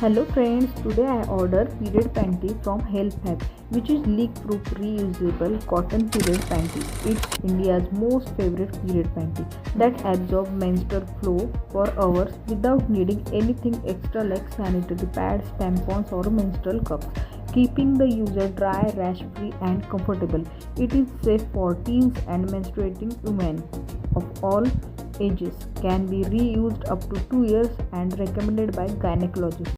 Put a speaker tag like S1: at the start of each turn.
S1: Hello friends, today I ordered period panty from Health Hub, which is leak-proof reusable cotton period panty. It's India's most favorite period panty that absorbs menstrual flow for hours without needing anything extra like sanitary pads, tampons or menstrual cups, keeping the user dry, rash-free and comfortable. It is safe for teens and menstruating women of all ages, can be reused up to 2 years and recommended by gynecologists.